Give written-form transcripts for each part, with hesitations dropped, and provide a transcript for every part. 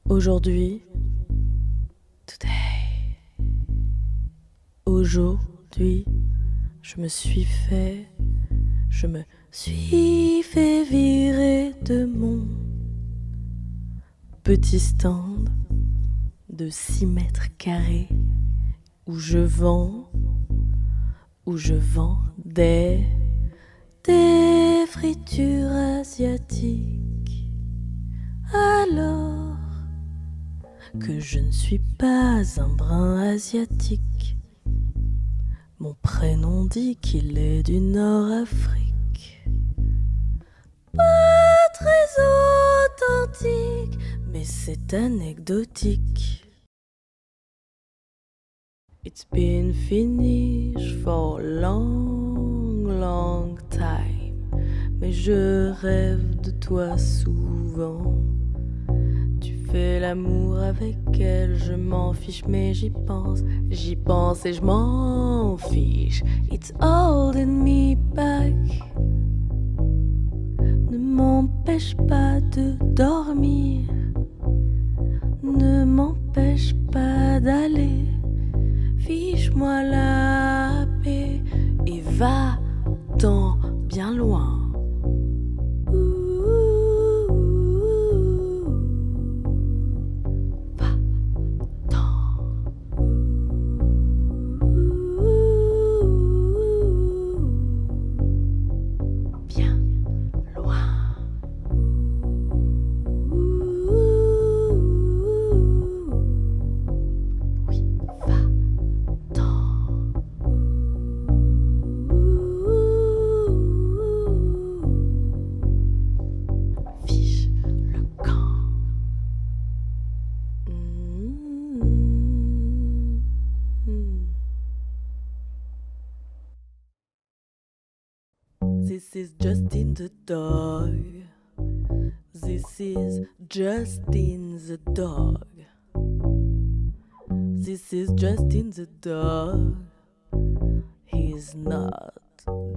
Aujourd'hui, aujourd'hui, je me suis fait virer de mon petit stand de 6 mètres carrés où je vendais des fritures asiatiques. Alors que je ne suis pas un brin asiatique, mon prénom dit qu'il est du Nord-Afrique. Pas très authentique, mais c'est anecdotique. It's been finished for a long time, mais je rêve de toi souvent. Tu fais l'amour avec elle, je m'en fiche, mais j'y pense et je m'en fiche. It's holding me back, ne m'empêche pas de dormir, ne m'empêche pas d'aller. Fiche-moi la paix et va-t'en bien loin. This is Justin the dog. This is Justin the dog. This is Justin the dog. He's not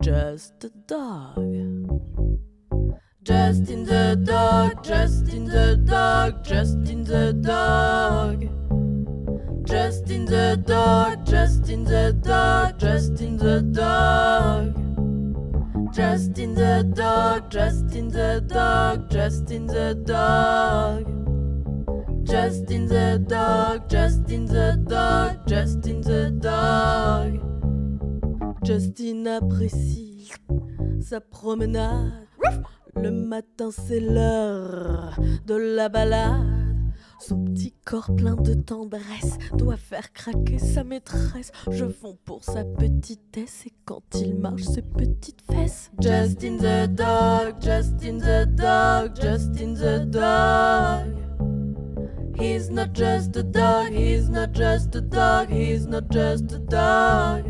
just a dog. Justin the dog, Justin the dog, Justin the dog. Justin the dog, Justin the dog, Justin the dog. Justin the dog, Justin the dog, Justin the dog. Justin the dog, Justin the dog, Justin the dog. Justin apprécie sa promenade. Le matin c'est l'heure de la balade. Son petit corps plein de tendresse doit faire craquer sa maîtresse. Je fonds pour sa petitesse et quand il marche ses petites fesses. Justin the dog, Justin the dog, Justin the dog. He's not just a dog, he's not just a dog, he's not just a dog.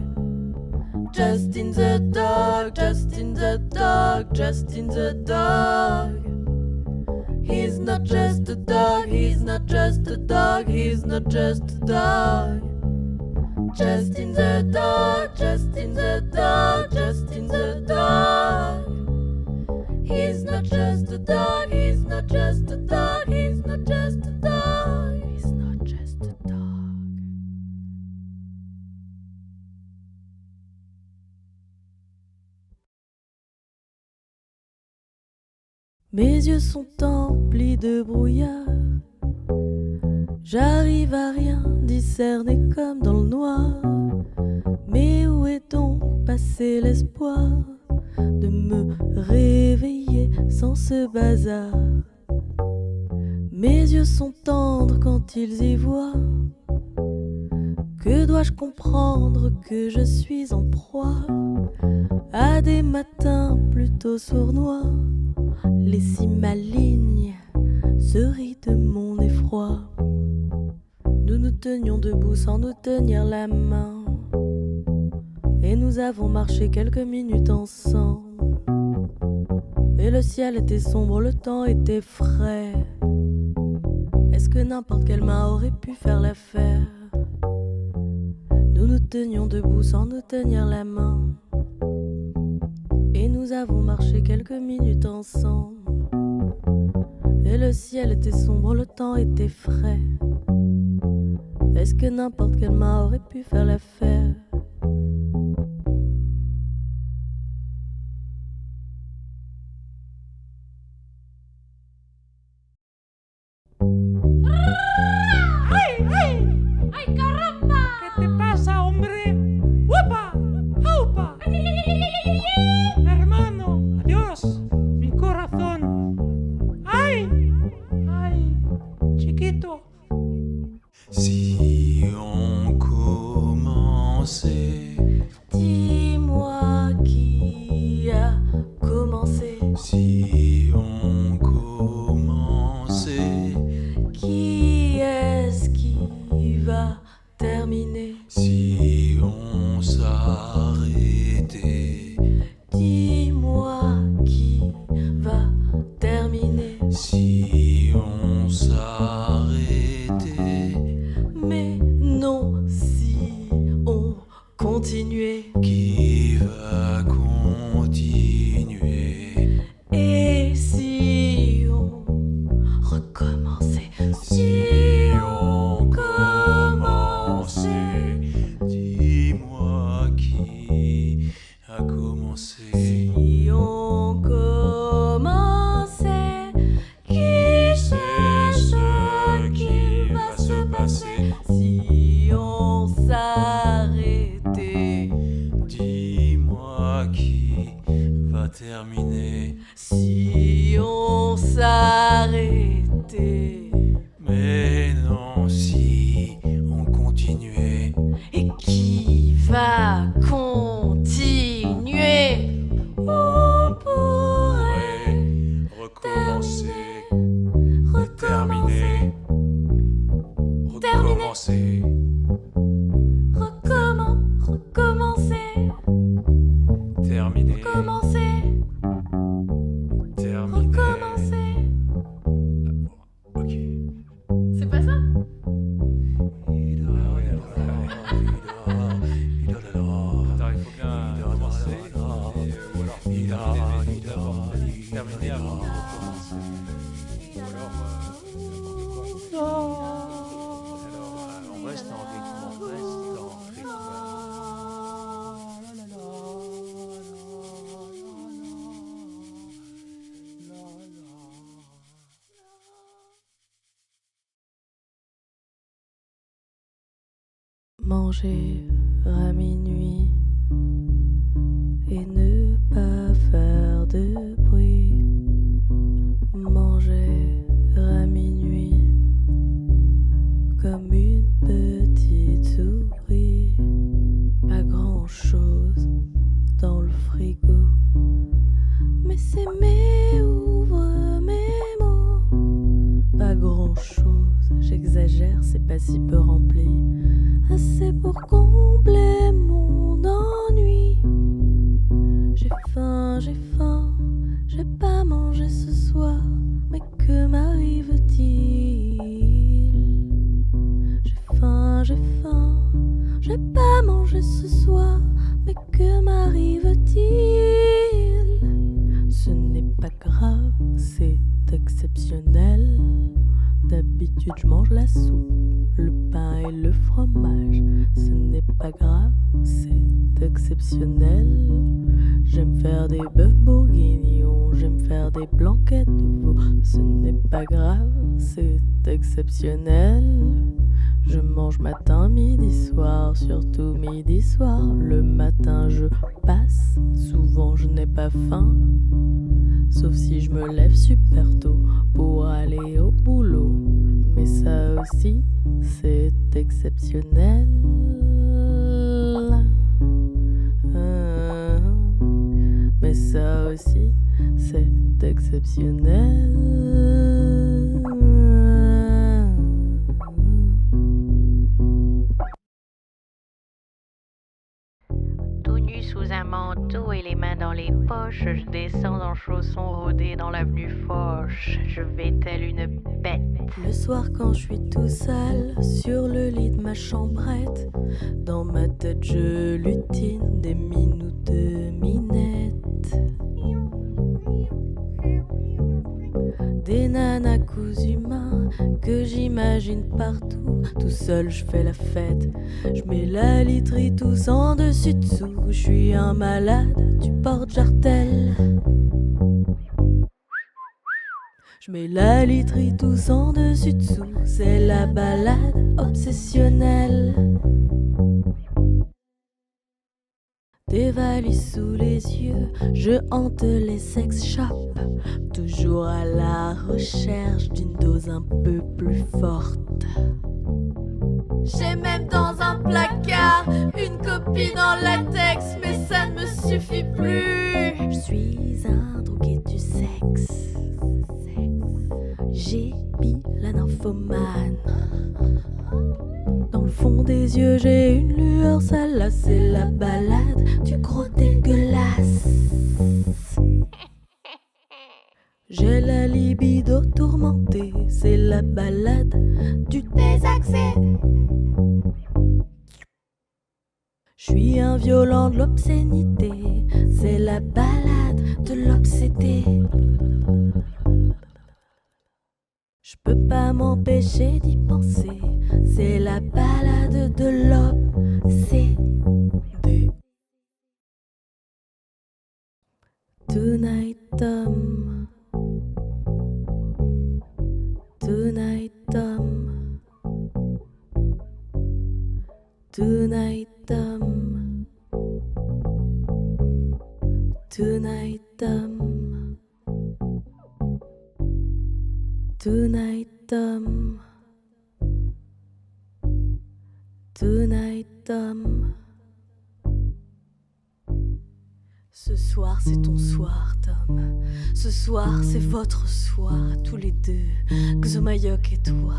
Justin the dog, Justin the dog, Justin the dog. He's not just a dog, he's not just a dog, he's not just a dog. Justin the dog, Justin the dog, Justin the dog. He's not just a dog, he's not just a dog, he's not just a dog, he's not just a dog. Mes yeux sont emplis de brouillard. J'arrive à rien discerner comme dans le noir. Mais où est donc passé l'espoir de me réveiller sans ce bazar? Mes yeux sont tendres quand ils y voient. Que dois-je comprendre que je suis en proie à des matins plutôt sournois? Les si malignes se rient de mon effroi. Nous nous tenions debout sans nous tenir la main, et nous avons marché quelques minutes ensemble. Et le ciel était sombre, le temps était frais. Est-ce que n'importe quelle main aurait pu faire l'affaire? Nous nous tenions debout sans nous tenir la main, et nous avons marché quelques minutes ensemble. Et le ciel était sombre, le temps était frais. Est-ce que n'importe quelle main aurait pu faire l'affaire? ¡Ay, ay! ¡Ay, caramba! ¿Qué te pasa, hombre? ¡Upa! ¡Aupa! Hermano, adiós, mi corazón. ¡Ay! ¡Ay! Chiquito. Si on commençait, Dis-moi qui a commencé. si on commençait, Qui est-ce qui va terminer? si on s'arrêtait, Dis-moi qui va terminer. si on s'arrêtait, Mais non, si on continuait. qui va continuer, Et si on recommençait? si on commençait, dis-moi qui a commencé. Si on commençait, qui sait ce qui va se passer? Si on s'arrêtait, Dis-moi qui va terminer. si on s'arrêtait, Mais non, si on continuait, et qui va continuer? On pourrait recommencer, recommencer, terminer, recommencer, recommencer, terminer, commencer, terminer. recommencer. Ok. C'est pas ça? Attends, il faut bien commencer. Ou alors terminer avant de recommencer. Ou alors n'importe quoi. Alors on reste en rythme, on reste en rythme. Manger à minuit et ne pas faire de bruit. Manger à minuit comme une petite souris. Pas grand chose dans le frigo, mais s'aimer ouvre mes mots. Pas grand chose, j'exagère, c'est pas si peu rempli. Assez pour combler mon ennui. J'ai faim, j'ai pas mangé ce soir, mais que m'arrive-t-il? J'ai faim, j'ai pas mangé ce soir, mais que m'arrive-t-il? Ce n'est pas grave, c'est exceptionnel. D'habitude je mange la soupe, le pain et le fromage. Ce n'est pas grave, c'est exceptionnel. J'aime faire des bœufs bourguignons, j'aime faire des blanquettes de veau. Ce n'est pas grave, c'est exceptionnel. Je mange matin, midi, soir, surtout midi, soir. Le matin je passe, souvent je n'ai pas faim. Sauf si je me lève super tôt pour aller au boulot. Mais ça aussi, c'est exceptionnel. Mais ça aussi, c'est exceptionnel. Tout nu sous un manteau et les mains dans les poches, je descends en chaussons rodés dans l'avenue Foch. Je vais telle une bête. Le soir quand je suis tout sale sur le lit de ma chambrette, dans ma tête je lutine des minous de minette. Des nanas cousus humains que j'imagine partout. Tout seul je fais la fête, je mets la literie tous en dessus dessous. Je suis un malade du porte-jartel. Je mets la literie tous en dessus dessous. C'est la balade obsessionnelle. Des valises sous les yeux, je hante les sex shops, toujours à la recherche d'une dose un peu plus forte. J'ai même dans un placard une copie dans latex, mais ça ne me suffit plus. Je suis un drogué du sexe. J'ai mis la nymphomane. Dans le fond des yeux, j'ai une lueur, celle-là, c'est la balade du gros dégueulasse. J'ai la libido tourmentée, c'est la balade du désaxé. Je suis un violent de l'obscénité, c'est la balade de l'obsédé. Je peux pas m'empêcher d'y penser, c'est la balade de l'obsédé. Tonight, Tom. Tonight, Tom. Tonight, Tom. Tonight, Tom. Tonight, Tom. Tonight, Tom. Ce soir, c'est ton soir, Tom. Ce soir, c'est votre soir, tous les deux, Xomayok et toi.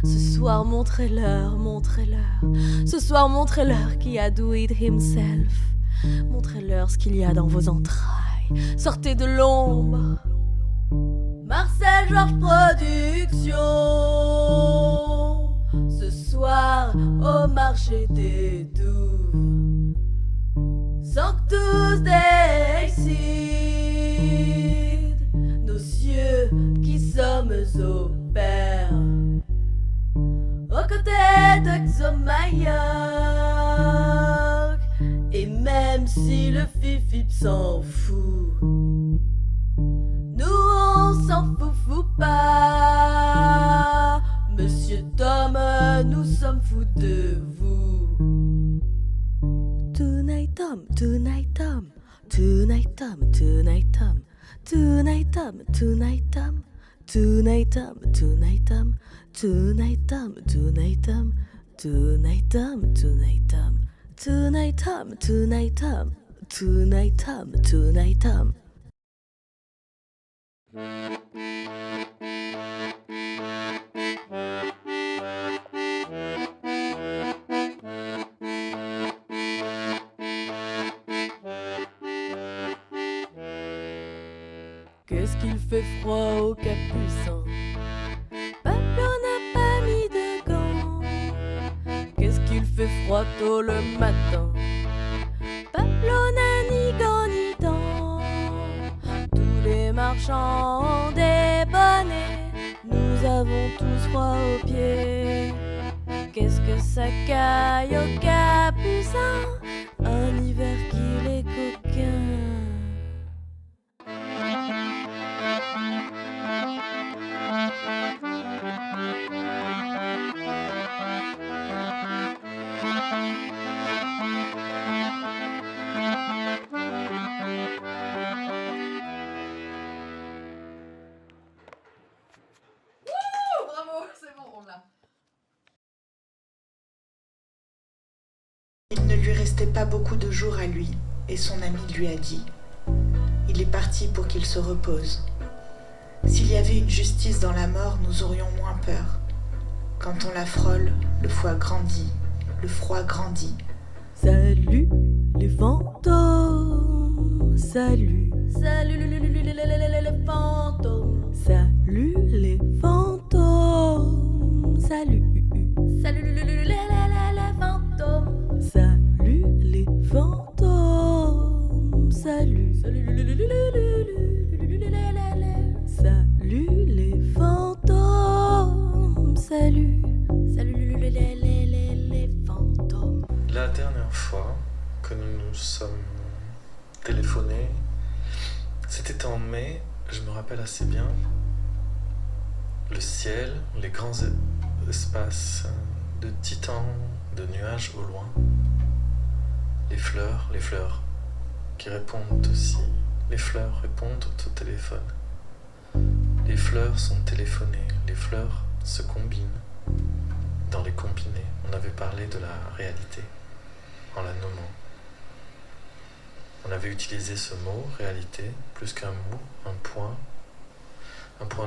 Ce soir, montrez-leur, montrez-leur. Ce soir, montrez-leur qui a do it himself. Montrez-leur ce qu'il y a dans vos entrailles. Sortez de l'ombre. Marcel Georges Productions. Ce soir, au marché des Douves. Sanctus Dexit, nos cieux qui sommes au Père, aux côtés de Xomayok. Et même si le fifip s'en fout, nous on s'en fout pas. Monsieur Tom, nous sommes fous de vous. Tonight Tom, tonight Tom, tonight Tom, tonight Tom, tonight Tom, tonight Tom, tonight Tom, tonight Tom, tonight Tom, tonight Tom, tonight Tom, tonight Tom, tonight Tom, tonight Tom, tonight Tom, tonight Tom. Qu'est-ce qu'il fait froid au Capucin? Pablo n'a pas mis de gants. Qu'est-ce qu'il fait froid tôt le matin? Pablo n'a ni gants ni dents. Tous les marchands ont des bonnets. Nous avons tous froid aux pieds. Qu'est-ce que ça caille au Capucin? Un hiver qu'il est coquin. Il ne lui restait pas beaucoup de jours à lui, et son ami lui a dit « Il est parti pour qu'il se repose. S'il y avait une justice dans la mort, nous aurions moins peur. Quand on la frôle, le foie grandit, le froid grandit. » Salut les fantômes, salut, salut les fantômes, salut les fantômes, salut, salut les fantômes, salut les fantômes, salut, salut, salut salut, salut les fantômes. La dernière fois que nous nous sommes téléphonés, c'était en mai, je me rappelle assez bien. Le ciel, les grands espaces de titans, de nuages au loin. Les fleurs qui répondent aussi. Les fleurs répondent au téléphone. Les fleurs sont téléphonées, les fleurs se combinent. Dans les combinés, on avait parlé de la réalité en la nommant. On avait utilisé ce mot, réalité, plus qu'un mot, un point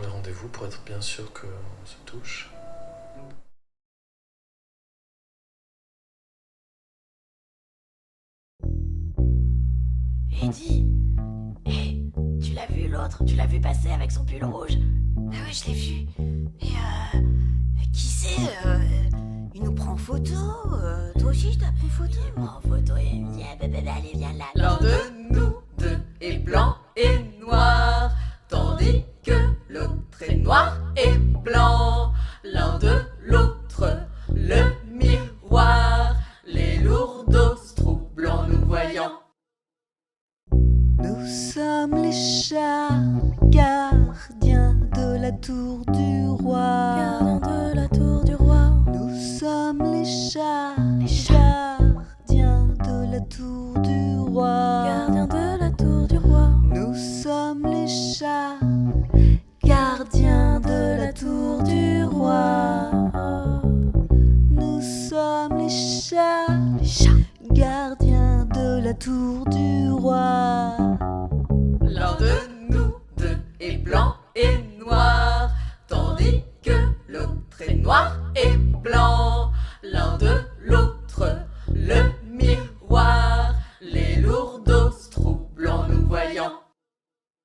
de rendez-vous pour être bien sûr qu'on se touche. Eddie, tu l'as vu l'autre? Tu l'as vu passer avec son pull rouge? Ah ouais, je l'ai vu. Et qui c'est il nous prend en photo. Toi aussi, je t'ai pris photo. Il prend en photo et il me dit allez, viens là. L'un de nous deux est blanc et noir, tandis que l'autre est noir et blanc. L'un de l'autre, le miroir, les lourdeaux troublent en nous voyant. Nous sommes les chats, gardiens de la tour du roi. Gardien de la tour du roi. Nous sommes les chats, gardiens de la tour du roi. Gardien de la tour du roi. Nous sommes les chats, gardiens de la tour du roi. Nous sommes les chats, gardiens de la tour du roi. L'un de nous deux est blanc et noir, tandis que l'autre est noir et blanc. L'un de l'autre, le miroir, les lourdeaux troublent en nous voyant.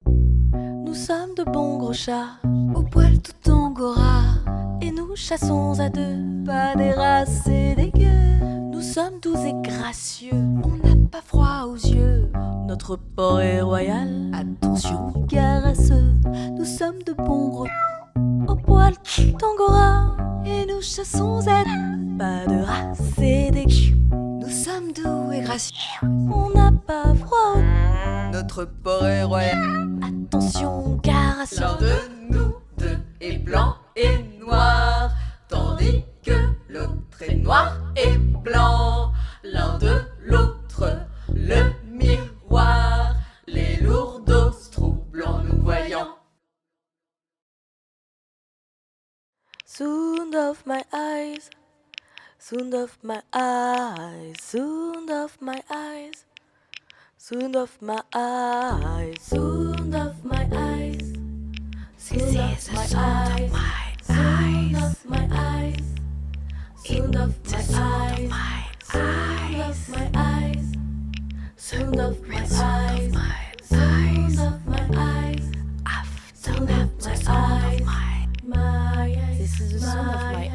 Nous sommes de bons gros chats, Au poil tout angora, et nous chassons à deux. pas des races et des gueux. Nous sommes doux et gracieux, On n'a pas froid aux yeux. notre port est royal. Attention, caresseux, nous sommes de bons gros. Au poil tangora, Et nous chassons à pas de race et des culs. Nous sommes doux et gracieux. On n'a pas froid, Notre port est royal. attention carasseux. L'un de nous deux est blanc et noir, tandis que l'autre est noir et blanc. L'un de l'autre, le miroir, les lourdeaux troublent en nous voyant. Sound of my eyes, sound of my eyes, sound of my eyes, sound of my eyes, sound of my eyes, sound of my eyes, sound of my eyes, sound of my eyes, sound of my eyes, sound of my eyes, sound of my eyes, sound of my eyes. This is the sound of my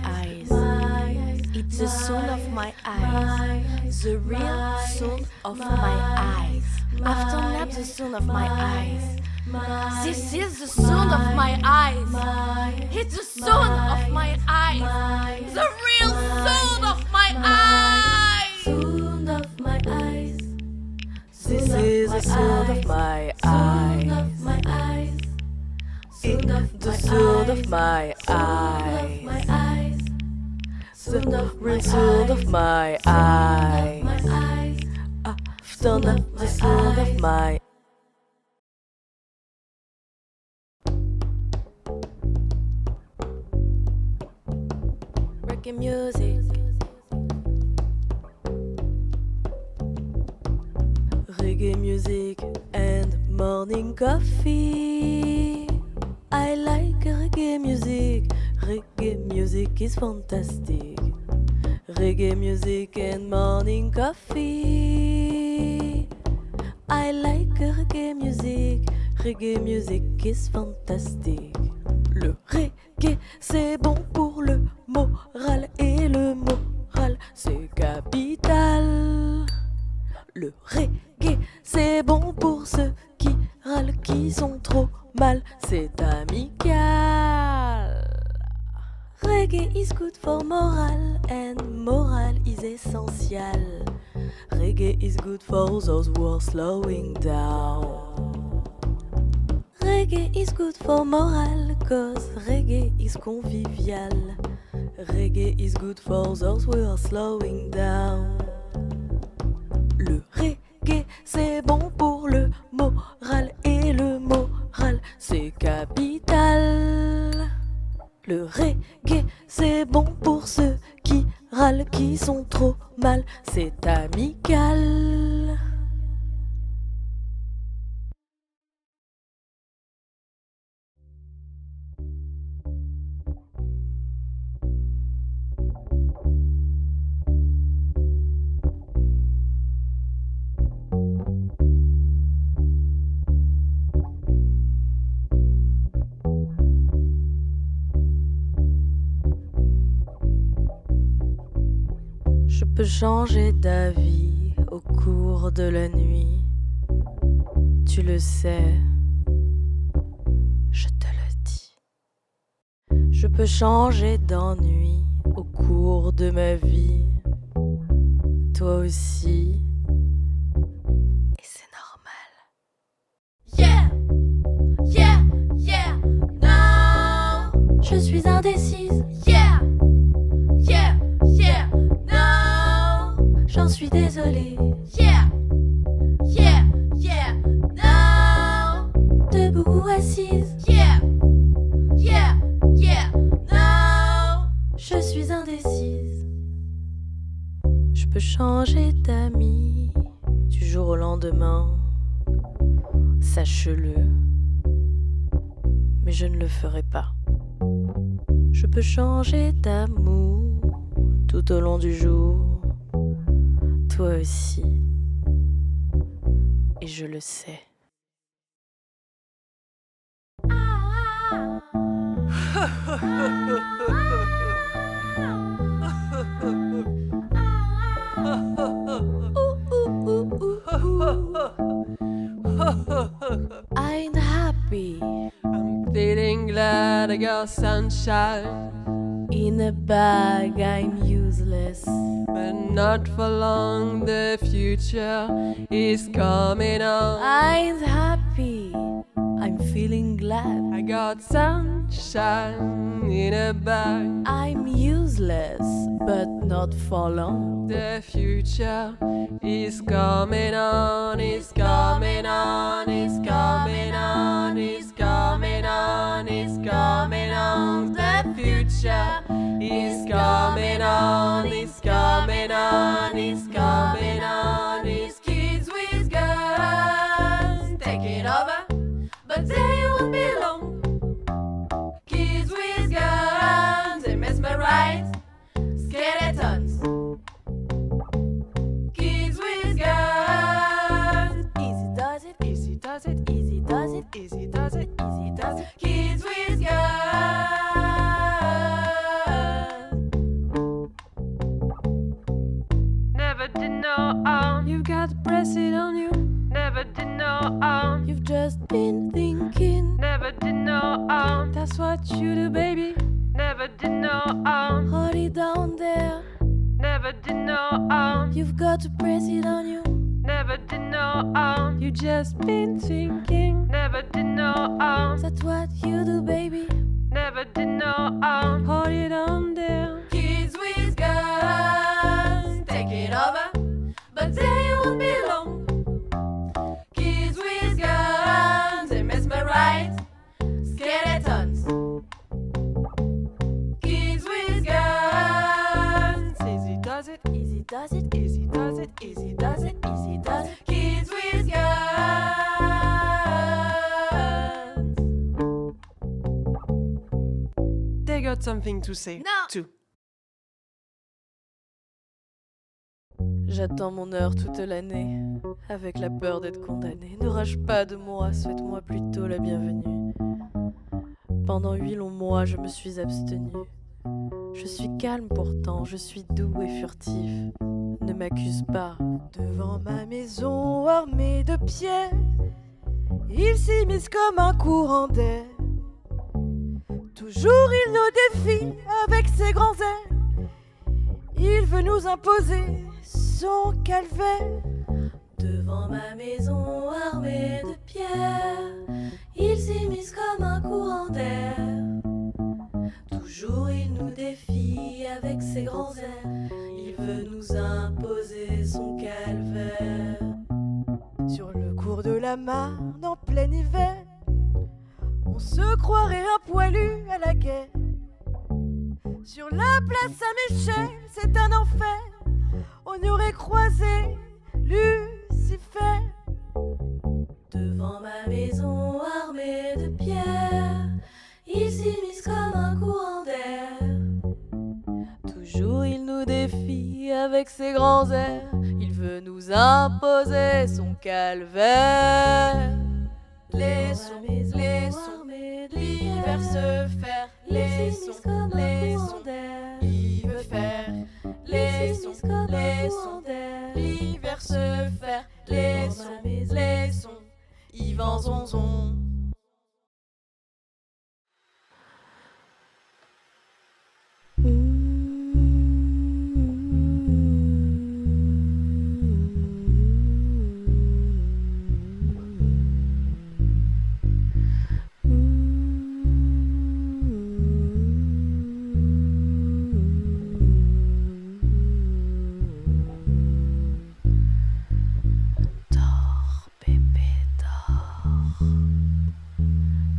eyes. It's the sound of my eyes. The real sound of my eyes. After nap, the sound of my eyes. This is the sound of my eyes. It's the sound of my eyes. The real sound of my eyes. Sound of my eyes. This is the sound of my eyes. The sound of my eyes. The real sound of my eyes. After the sound of my reggae music. Reggae music and morning coffee. I like reggae music. Reggae music is fantastic. Reggae music and morning coffee. I like reggae music. Reggae music is fantastic. Le reggae, c'est bon pour le moral et le moral, c'est capital. Le reggae, c'est bon pour ceux qui râlent, qui sont trop mal, c'est amical. Reggae is good good for moral, and moral is essential. Reggae is good for those who are slowing down. Reggae is good for moral, cause reggae is convivial. Reggae is good for those who are slowing down. Le reggae c'est bon pour le moral, et le moral c'est capital. Le reggae c'est bon pour ceux qui râlent, qui sont trop mal, c'est amical. Je peux changer d'avis au cours de la nuit. Tu le sais, je te le dis. Je peux changer d'ennui au cours de ma vie. Toi aussi. Et c'est normal. Yeah, yeah, yeah, no. Je suis indécise. Yeah, yeah, yeah, no. J'en suis désolée. Yeah, yeah, yeah, no. Debout ou assise. Yeah, yeah, yeah, no. Je suis indécise. Je peux changer d'amis du jour au lendemain. Sache-le. Mais je ne le ferai pas. Je peux changer d'amour tout au long du jour. Toi aussi. Et je le sais. I'm happy. I'm feeling glad I got sunshine, In a bag, I'm useless. but not for long. The future is coming on. I'm happy. I'm feeling glad. I got sunshine in a bag. I'm useless, but not for long. The future is coming on, is coming on, is coming on, is coming on, is coming on. The future is coming on, is coming on, is coming on. Is kids with guns taking over, but they won't be long. Kids with guns, they mesmerize skeletons. Kids with guns. Easy does it, easy does it, easy does it, easy does it, easy does it. Kids with guns. Never did no harm. You've got to press it on you. Never did no harm. You've just been thinking. Never did no harm. That's what you do, baby. Never did no harm. Hold it down there. Never did no harm. You've got to press it on you. Never did no harm. You've just been thinking. Never did no harm. That's what you do, baby. Never did no harm. Hold it on there. Kids with guns taking over, but they won't be long. Kids with guns, they mesmerize skeletons. Kids with guns. Easy does it, easy does it, easy does it, easy does it, easy does it. Kids with guns. They got something to say, No. too. J'attends mon heure toute l'année, avec la peur d'être condamné. Ne rage pas de moi, souhaite-moi plutôt la bienvenue. Pendant 8 longs mois, je me suis abstenu. Je suis calme pourtant, je suis doux et furtif. Ne m'accuse pas. Devant ma maison armée de pierres, il s'immisce comme un courant d'air. Tout Toujours il nous défie avec ses grands airs. Il veut nous imposer son calvaire. Devant ma maison armée de pierres, il s'immisce comme un courant d'air. Toujours il nous défie avec ses grands airs. Il veut nous imposer son calvaire. Sur le cours de la Marne en plein hiver, on se croirait un poilu à la guerre. Sur la place Saint-Michel, c'est un enfer. On y aurait croisé Lucifer. Devant ma maison armée de pierres, il s'immisce comme un courant d'air. Toujours il nous défie avec ses grands airs. Il veut nous imposer son calvaire. Laissons l'hiver se faire. Laissons. Il veut faire. Laissons l'hiver se faire. Laissons. Yvan Zonzon. Dors, bébé, dors.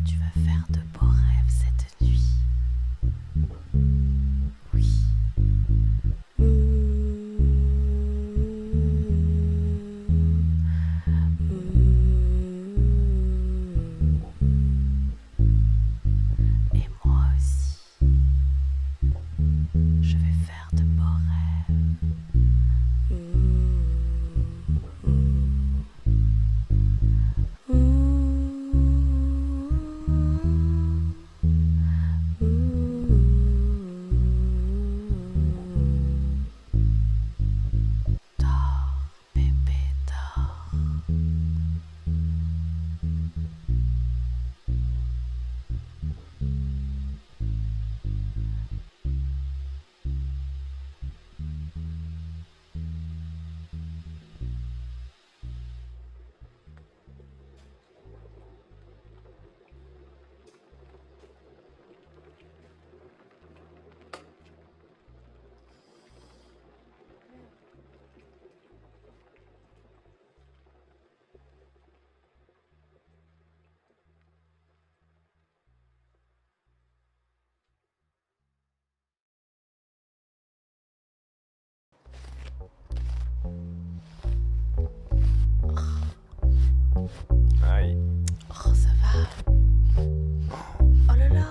Tu vas faire de beaux rêves cette nuit. Oui. Et moi aussi. Je vais faire de beaux rêves. Dors, bébé, dors. Aïe. Oh, ça va. Oh là là.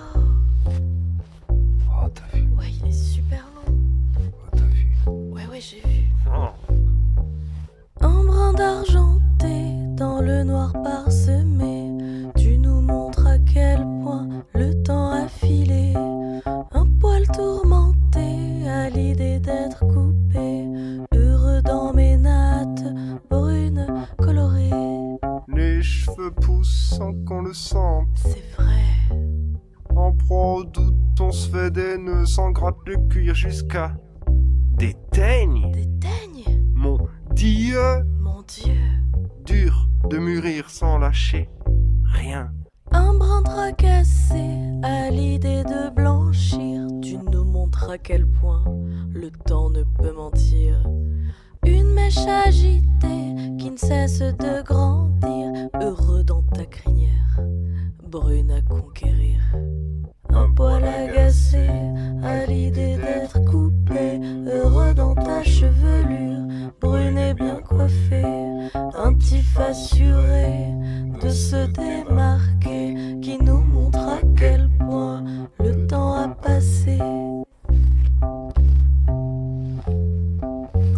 Oh, t'as vu. Ouais, il est super long. Oh, t'as vu. Ouais, j'ai vu. Oh. Un brin d'argenté dans le noir parsemé. Tu nous montres à quel point le temps a filé. Un poil tourmenté à l'idée d'être coupé. Heureux dans mes nattes brunes colorées. Les cheveux poussent sans qu'on le sente. C'est vrai. En proie au doute, on se fait des nœuds sans gratte le cuir jusqu'à des teignes. Des teignes. Mon Dieu, Mon Dieu. dur de mûrir sans lâcher rien. Un brin tracassé à l'idée de blanchir. Tu nous montres à quel point le temps ne peut mentir. Une mèche agitée qui ne cesse de grandir. Heureux dans ta crinière, brune à conquérir. Un poil agacé à l'idée d'être coupé. Heureux dans ta chevelure, brune et bien coiffée. Un tif assuré de se démarquer, qui nous montre à quel point le temps a passé.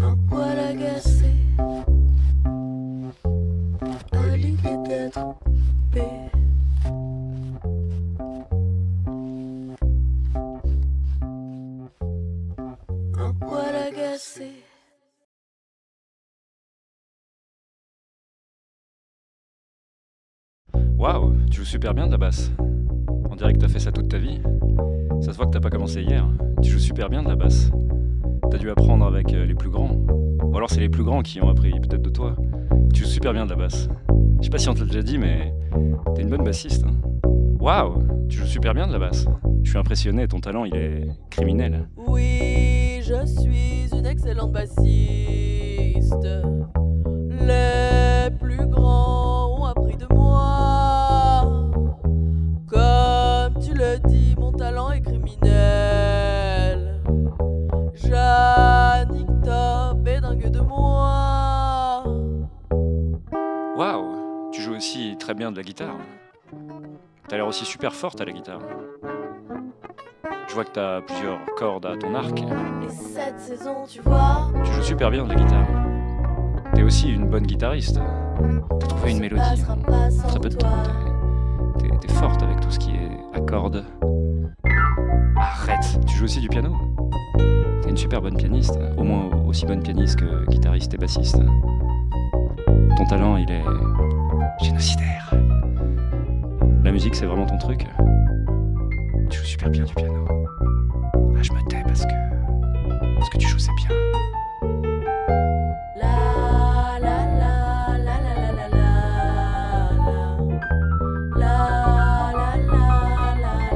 Un poil agacé à l'idée d'être coupé. Un poil agacé. Waouh, tu joues super bien de la basse. On On dirait que t'as fait ça toute ta vie. Ça se voit que t'as pas commencé hier. Tu joues super bien de la basse. T'as dû apprendre avec les plus grands. Ou alors c'est les plus grands qui ont appris, peut-être de toi. Tu joues super bien de la basse. Je sais pas si on te l'a déjà dit, mais t'es une bonne bassiste. Hein. Waouh, tu joues super bien de la basse. Je suis impressionné, ton talent il est criminel. Oui, je suis une excellente bassiste. Les plus grands ont appris de moi. Comme tu le dis, mon talent est criminel. Jannick Top est dingue de moi. Waouh, tu joues aussi très bien de la guitare. T'as l'air aussi super forte à la guitare. Je vois que t'as plusieurs cordes à ton arc. Et cette saison, tu vois, Tu joues super bien de la guitare. T'es aussi une bonne guitariste. T'as trouvé une mélodie en très peu de temps. T'es forte avec tout ce qui est accords. Arrête, tu joues aussi du piano. T'es une super bonne pianiste, au moins aussi bonne pianiste que guitariste et bassiste. Ton talent, il est génocidaire. La musique, c'est vraiment ton truc. Tu joues super bien du piano. Ah, je me tais parce que tu joues, c'est bien. la la la la la la la la la la la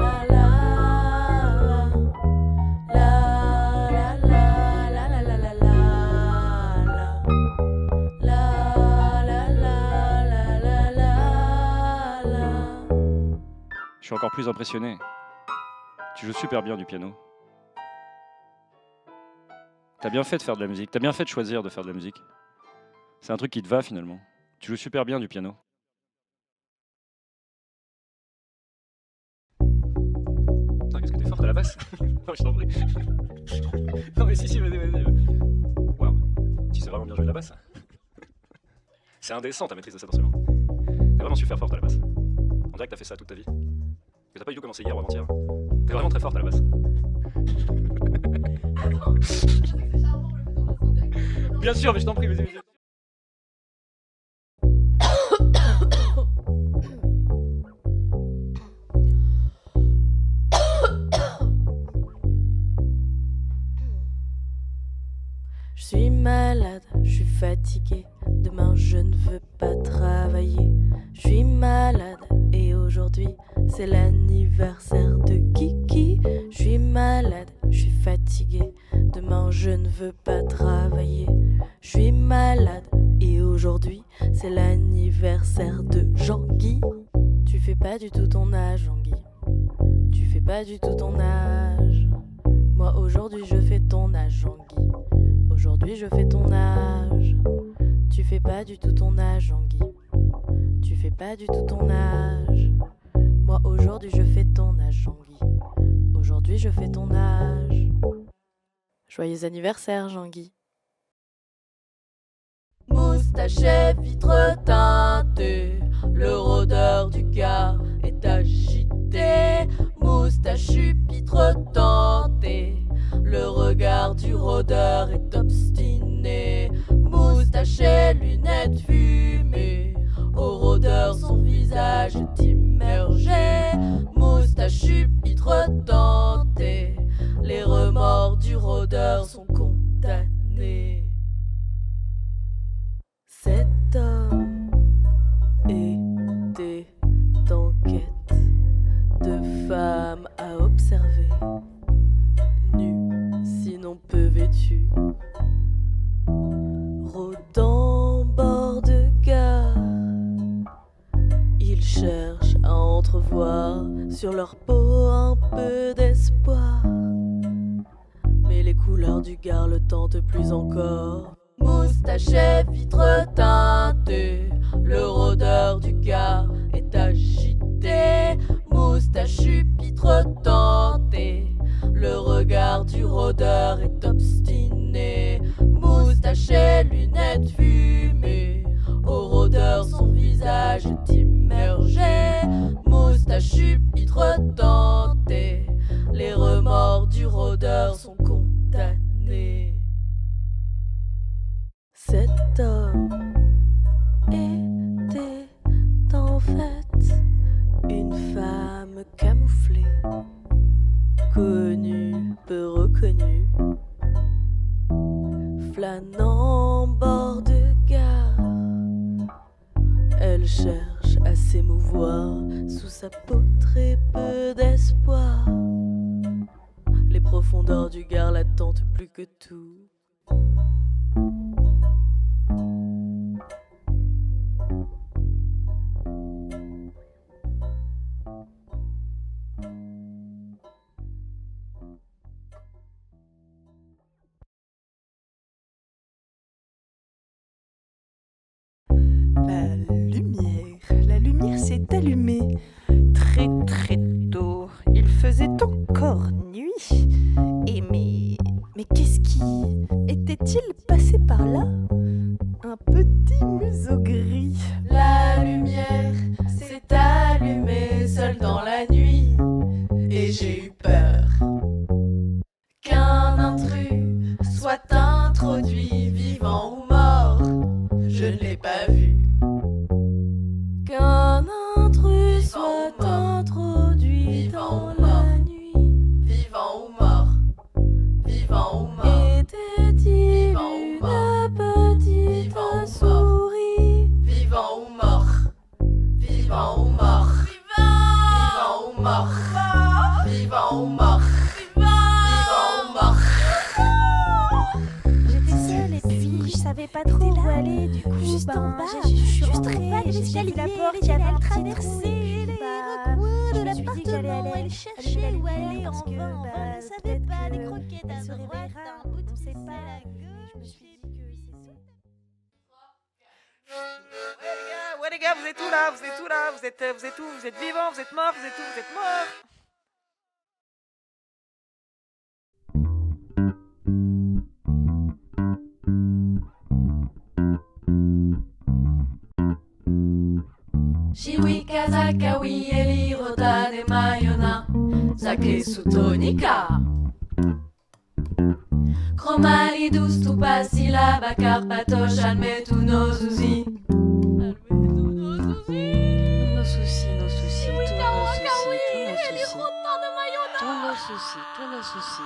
la la Je suis encore plus impressionné. Tu joues super bien du piano. T'as bien fait de faire de la musique. T'as bien fait de choisir de faire de la musique. C'est un truc qui te va finalement. Tu joues super bien du piano. Putain, qu'est-ce que t'es forte à la basse. Non, je t'en prie. Non, mais si, vas-y. Waouh, tu sais vraiment bien jouer de la basse. C'est indécent ta maîtrise de cet instrument. T'es vraiment super forte à la basse. On dirait que t'as fait ça toute ta vie. Que t'as pas du tout commencé hier ou avant-hier. T'es vraiment très forte à la basse. Bien sûr, mais je t'en prie, vas-y. Je suis malade, je suis fatiguée. Demain je ne veux pas travailler. Je suis malade et aujourd'hui c'est l'anniversaire de Kiki. Je suis malade, je suis fatiguée. Demain je ne veux pas travailler. Je suis malade et aujourd'hui c'est l'anniversaire de Jean-Guy. Tu fais pas du tout ton âge, Jean-Guy. Tu fais pas du tout ton âge. Moi aujourd'hui je fais ton âge, Jean-Guy. Aujourd'hui je fais ton âge. Tu fais pas du tout ton âge, Jean-Guy. Tu fais pas du tout ton âge. Moi aujourd'hui je fais ton âge, Jean-Guy. Aujourd'hui je fais ton âge. Joyeux anniversaire, Jean-Guy. Moustache vitre teintée, le rôdeur du Gard est agité. Moustache pitre tentée, le regard du rôdeur est obstiné. Moustache et lunettes fumées, au rôdeur son visage est immergé. Moustache pitre tentée, les remords du rôdeur sont condamnés. Cet homme était en quête de femmes à observer, nu, sinon peu vêtu, rôdant bord de gare. Il cherche à entrevoir sur leur peau un peu d'espoir, mais les couleurs du Gard le tentent plus encore. Moustache vitre teintée, le rôdeur du Gard est agité. Moustache pitre tentée, le regard du rôdeur est obstiné. Moustache et lunettes fumées, au rôdeur son visage est immergé. Moustache pitre tentée, les remords du rôdeur sont condamnés. Cet homme était en fait une femme camouflée. Flânant bord de gare, elle cherche à s'émouvoir, sous sa peau très peu d'espoir. Les profondeurs du Gard la tentent plus que tout. La lumière s'est allumée très très tôt. Il faisait encore nuit. Et mais qu'est-ce qui était-il passé par là? Un petit museau gris. La lumière s'est allumée seule dans la nuit, et j'ai eu peur qu'un intrus soit introduit, vivant ou mort. Je ne l'ai pas vu. Qu'un intrus soit introduit dans la nuit, vivant ou mort, vivant ou mort. Était-il une petite souris, vivant ou mort, vivant ou mort, vivant ou mort, vivant ou mort, vivant ou mort. J'étais seule et puis je savais pas trop où aller. Du coup, juste en bas, je suis rentrée, j'ai vu la porte, il y avait un traversé les recoins de l'appart, elle cherchait où aller en vain, on ne savait pas, des croquettes à droite, un bout de ficelle à gauche. Je me suis dit que c'est Ouais les gars, vous êtes où là? Vous êtes où là? Vous êtes où? Vous êtes vivants? Vous êtes morts? Vous êtes où? Vous êtes morts? Shiwi Kazakawi Eli Rota de Mayona Zake Sutonika Chromali douce tout pas syllabe Carpatoche admet tous nos soucis. Nos soucis, tous nos soucis. Tous nos soucis.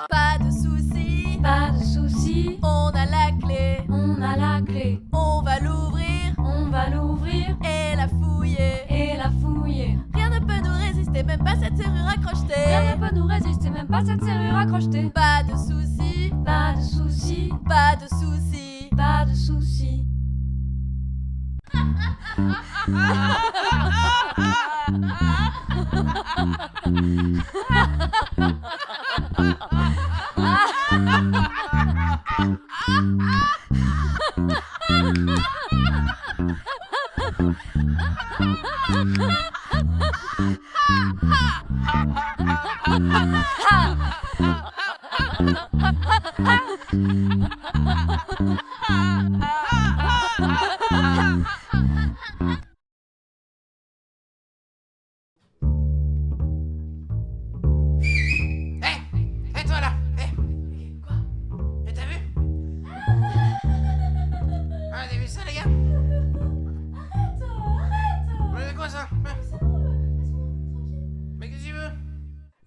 Pas de soucis, Pas de soucis, on a la clé, on a la clé. on va l'ouvrir On va l'ouvrir et la fouiller. et la fouiller. Rien ne peut nous résister, même pas cette serrure accrochetée. Rien ne peut nous résister, même pas cette serrure accrochetée. Pas de soucis, Pas de soucis, pas de soucis. pas de soucis. Hé toi là! Quoi? T'as vu? Ah, t'as vu ça les gars? Mais c'est quoi ça? Mais qu'est-ce que tu veux?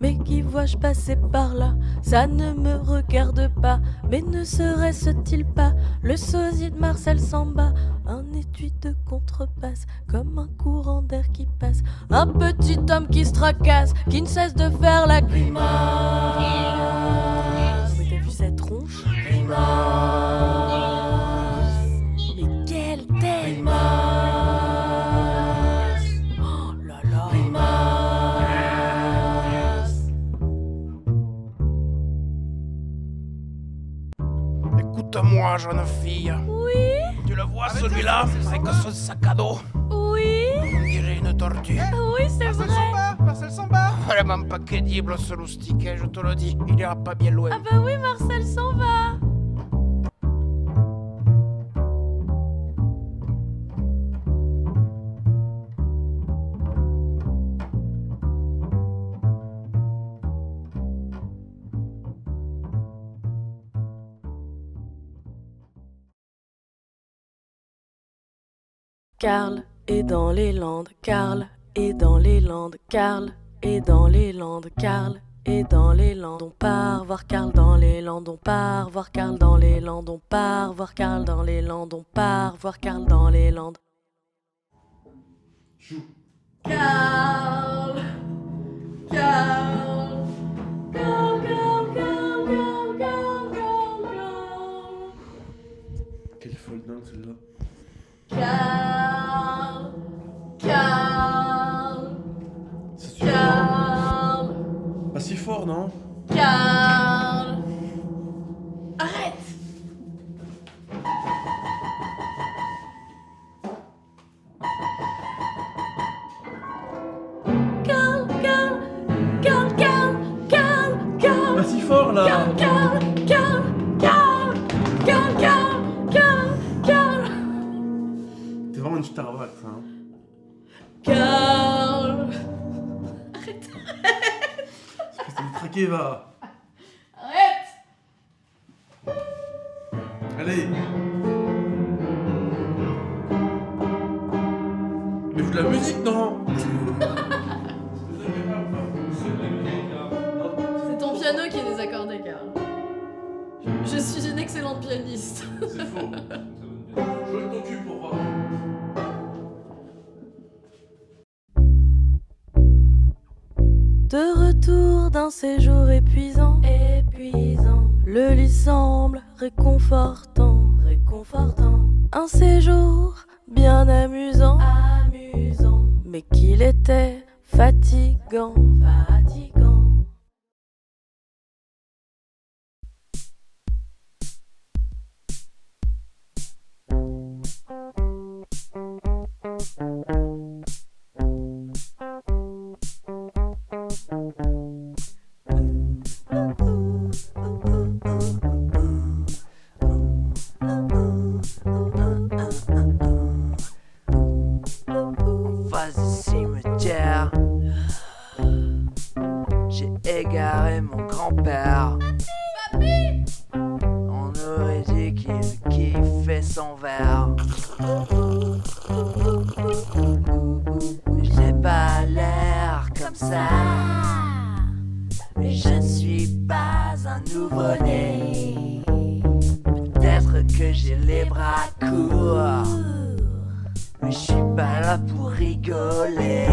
Mais qui vois-je passer par là? Ça ne me regarde pas. Mais ne serait-ce-t-il pas le sosie de Marcel Samba? Un étui de contrebasse, comme un courant d'air qui passe. Un petit homme qui se tracasse, qui ne cesse de faire la grimace. Mais t'as vu sa tronche? Grimace. Mais quelle tête! Grimace. Oh là là! Écoute-moi, jeune fille. Oui, Tu le vois celui-là, avec ce sac à dos? oui, On dirait une tortue. oui, c'est vrai. Marcel Samba. Vraiment pas crédible ce loustique, je te le dis. Il ira pas bien loin. Ah bah oui, Marcel s'en va. Karl est dans les Landes, Karl est dans les Landes, Karl est dans les Landes, Karl Et dans les Landes, on part voir Karl dans les Landes, on part voir Karl dans les Landes, on part voir Karl dans les Landes, on part voir Karl dans les Landes. Karl, Karl, Karl, Karl, Karl, Karl, Karl, Karl. Quelle folle dingue celle-là. Karl, Karl, Ça suffit. Karl, Pas si fort, non? Karl. Arrête! Karl, Karl, Karl, Karl, Karl, Karl. Pas si fort là. Karl, Karl, Karl, Karl, Karl, Karl, Karl, Karl. T'es vraiment une Starbucks, hein. Karl. Arrête. Espèce de traqué, va. Arrête. Allez. Mais vous de la musique, non? C'est ton piano qui est désaccordé, Karl. Je suis une excellente pianiste. C'est faux. Jouez ton cul pour voir. De retour d'un séjour épuisant, le lit semble réconfortant, un séjour bien amusant, mais qu'il était fatigant. Vas-y cimetière, j'ai égaré mon grand-père. On aurait dit qu'il kiffait son verre. J'ai pas l'air comme ça, mais je ne suis pas un nouveau-né. Peut-être que j'ai les bras courts, mais je suis pas là pour rigoler.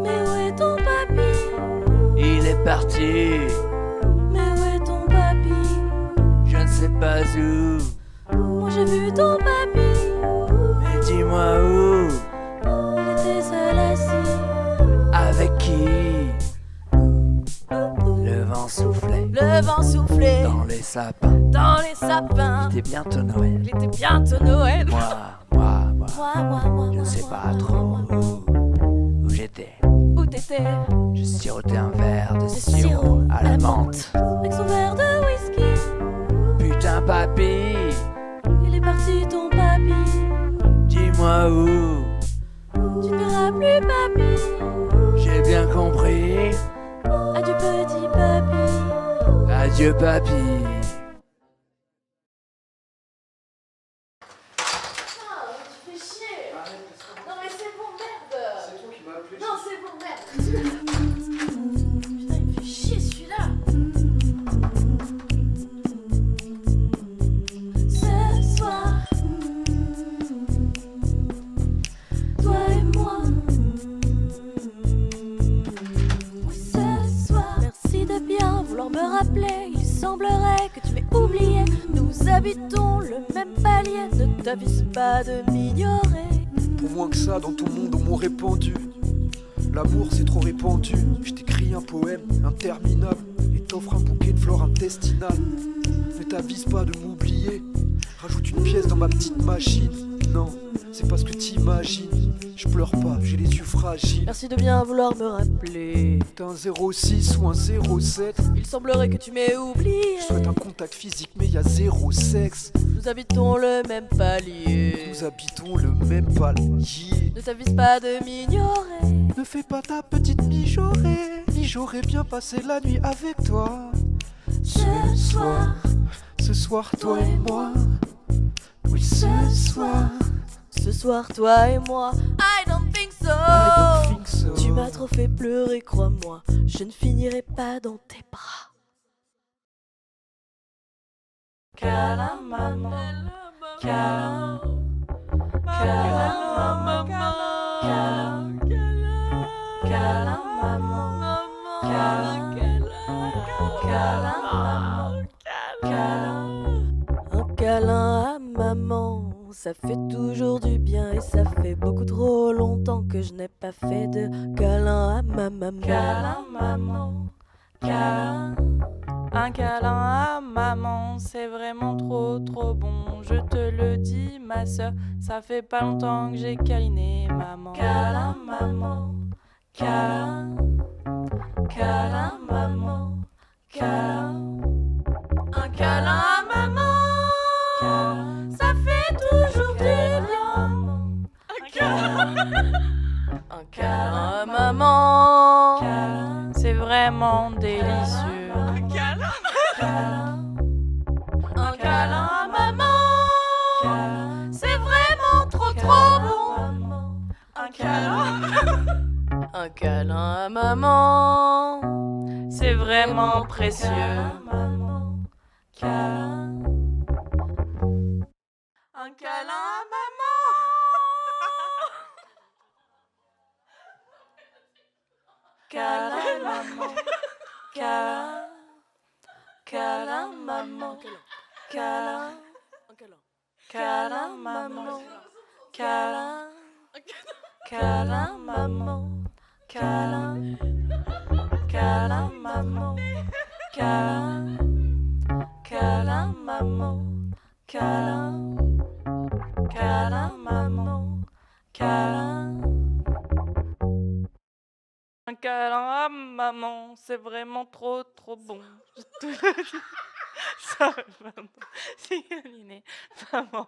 Mais où est ton papy? Il est parti, Mais où est ton papy? je ne sais pas où. Moi j'ai vu ton papy. Mais dis-moi où, Il était seul assis. avec qui? Le vent soufflait Le vent soufflait dans les sapins. dans les sapins. Il était bientôt Noël. Il était bientôt Noël. Moi, Moi, je ne sais pas trop où j'étais. Où t'étais? Je sirotais un verre de De sirop sirop à la menthe. Avec son verre de whisky. Putain papy, Il est parti ton papy. dis-moi où. Tu ne verras plus papy. J'ai bien compris. Adieu petit papy. Adieu papy. Tu fais chier. Non mais c'est bon, merde. C'est toi qui m'as appelé. Non c'est bon, merde. Putain, il me fait chier celui-là. Ce soir, toi et moi. Oui, ce soir. Merci de bien vouloir me rappeler. Il semblerait que tu m'aies oublié. Nous habitons le même palier. Ne t'avise pas de m'ignorer. Pour moins que ça, dans ton monde, on m'aurait pendu. L'amour, c'est trop répandu. Je t'écris un poème interminable et t'offre un bouquet de fleurs intestinales. Ne t'avise pas de m'oublier. Rajoute une pièce dans ma petite machine. Non, c'est pas ce que t'imagines. Je pleure pas, j'ai les yeux fragiles. Merci de bien vouloir me rappeler. T'es un 06 ou un 07. Il semblerait que tu m'aies oublié. Je souhaite un contact physique, mais y a zéro sexe. Nous habitons le même palier. Nous habitons le même palier. Ne t'avise pas de m'ignorer. Ne fais pas ta petite mijaurée. J'aurais bien passé la nuit avec toi. Ce soir, toi et moi. Oui, ce soir, Ce soir, toi et moi, I don't think so. Tu m'as trop fait pleurer, crois-moi. Je ne finirai pas dans tes bras. Câlin, maman. Câlin. Câlin, maman. Câlin. Câlin, maman. Câlin. Câlin, maman. Câlin. Un câlin à maman, ça fait toujours du bien et ça fait beaucoup trop longtemps que je n'ai pas fait de câlin à ma maman. Câlin, maman. Câlin. Un câlin à maman, c'est vraiment trop trop bon. Je te le dis, ma soeur, ça fait pas longtemps que j'ai câliné maman. Câlin, maman. Câlin. Câlin, maman. Câlin. Un câlin à maman, câlin. Ça fait toujours du bien. Un câlin à maman, câlin. C'est vraiment délicieux. Un câlin. Un câlin à maman, câlin. C'est vraiment trop trop bon. Un câlin. Un câlin à maman, c'est vraiment précieux. Câlin. Un câlin à maman. Câlin, maman. Câlin. Câlin, maman. Câlin. Câlin, maman. Câlin. Câlin, maman. Câlin. Câlin, maman. Câlin. Câlin, maman. Câlin. Câlin, maman. Câlin. Un câlin à maman, c'est vraiment trop trop bon. Je te le dis. Ça, maman. C'est câliné. Maman.